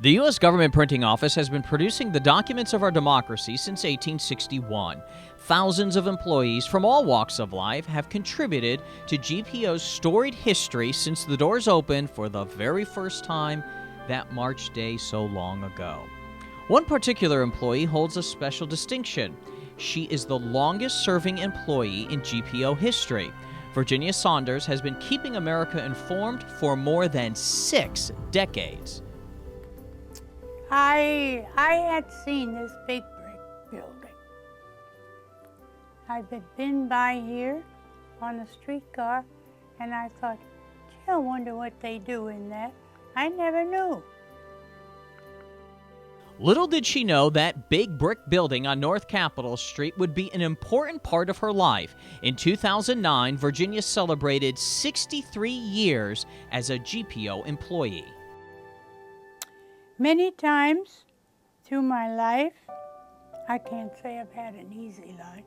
The U.S. government printing office has been producing the documents of our democracy since 1861. Thousands of employees from all walks of life have contributed to GPO's storied history since the doors opened for the very first time that March day so long ago. One particular employee holds a special distinction. She is the longest-serving employee in GPO history. Virginia Saunders has been keeping America informed for more than 6 decades. I had seen this big brick building. I've been by here on a streetcar, and I thought, gee, I wonder what they do in that. I never knew. Little did she know that big brick building on North Capitol Street would be an important part of her life. In 2009, Virginia celebrated 63 years as a GPO employee. Many times through my life, I can't say I've had an easy life,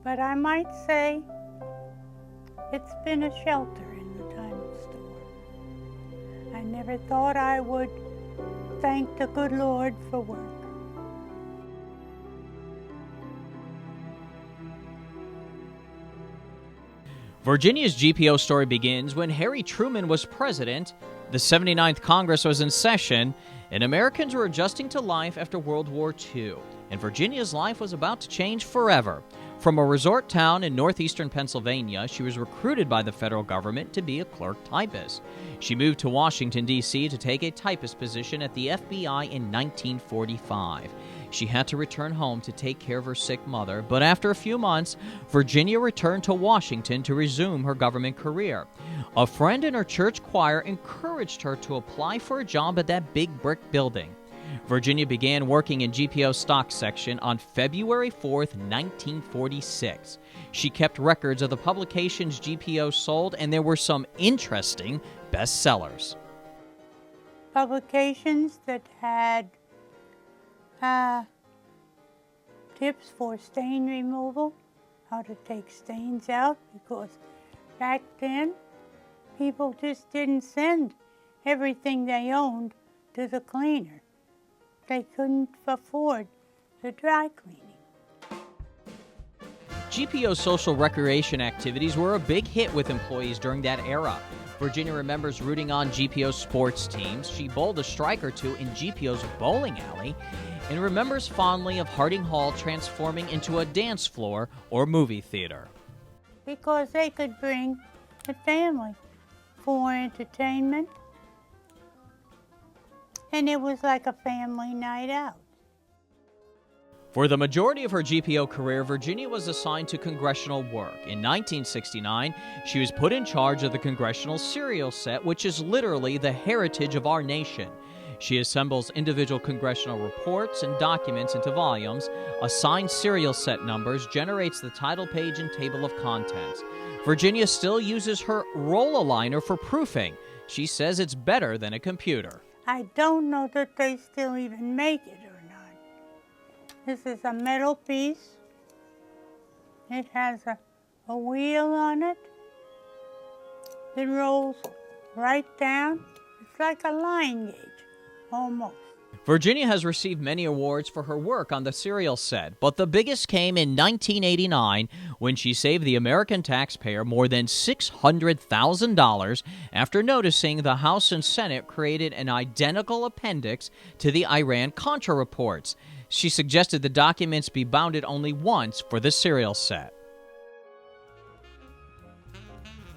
but I might say it's been a shelter in the time of storm. I never thought I would thank the good Lord for work. Virginia's GPO story begins when Harry Truman was president, the 79th Congress was in session, and Americans were adjusting to life after World War II, and Virginia's life was about to change forever. From a resort town in northeastern Pennsylvania, she was recruited by the federal government to be a clerk typist. She moved to Washington, D.C. to take a typist position at the FBI in 1945. She had to return home to take care of her sick mother, but after a few months, Virginia returned to Washington to resume her government career. A friend in her church choir encouraged her to apply for a job at that big brick building. Virginia began working in GPO's stock section on February 4th, 1946. She kept records of the publications GPO sold, and there were some interesting bestsellers. Publications that had tips for stain removal, how to take stains out, because back then people just didn't send everything they owned to the cleaner. They couldn't afford the dry cleaning. GPO's social recreation activities were a big hit with employees during that era. Virginia remembers rooting on GPO sports teams. She bowled a strike or two in GPO's bowling alley and remembers fondly of Harding Hall transforming into a dance floor or movie theater. Because they could bring the family for entertainment, and it was like a family night out. For the majority of her GPO career, Virginia was assigned to congressional work. In 1969, she was put in charge of the congressional serial set, which is literally the heritage of our nation. She assembles individual congressional reports and documents into volumes, assigns serial set numbers, generates the title page and table of contents. Virginia still uses her roll aligner for proofing. She says it's better than a computer. I don't know that they still even make it or not. This is a metal piece. It has a wheel on it. It rolls right down. It's like a line gauge, almost. Virginia has received many awards for her work on the serial set, but the biggest came in 1989 when she saved the American taxpayer more than $600,000 after noticing the House and Senate created an identical appendix to the Iran-Contra reports. She suggested the documents be bounded only once for the serial set.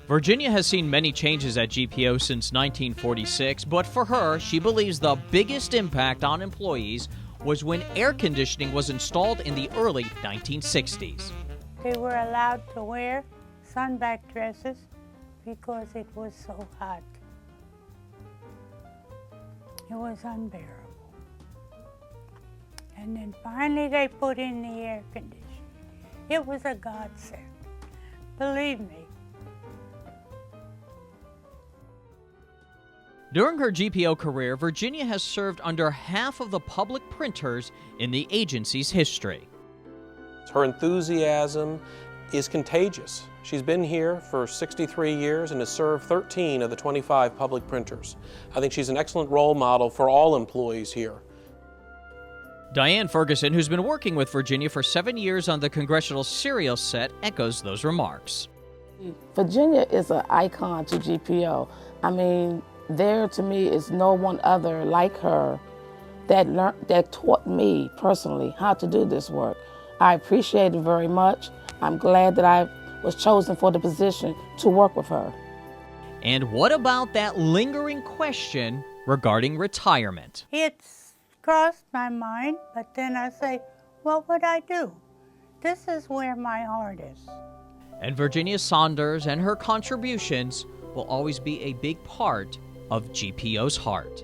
Virginia has seen many changes at GPO since 1946, but for her, she believes the biggest impact on employees was when air conditioning was installed in the early 1960s. They were allowed to wear sunback dresses because it was so hot. It was unbearable. And then finally they put in the air conditioning. It was a godsend, believe me. During her GPO career, Virginia has served under half of the public printers in the agency's history. Her enthusiasm is contagious. She's been here for 63 years and has served 13 of the 25 public printers. I think she's an excellent role model for all employees here. Diane Ferguson, who's been working with Virginia for 7 years on the congressional serial set, echoes those remarks. Virginia is an icon to GPO. I mean, there to me is no one other like her that taught me personally how to do this work. I appreciate it very much. I'm glad that I was chosen for the position to work with her. And what about that lingering question regarding retirement? It's crossed my mind, but then I say, what would I do? This is where my heart is. And Virginia Saunders and her contributions will always be a big part of GPO's heart.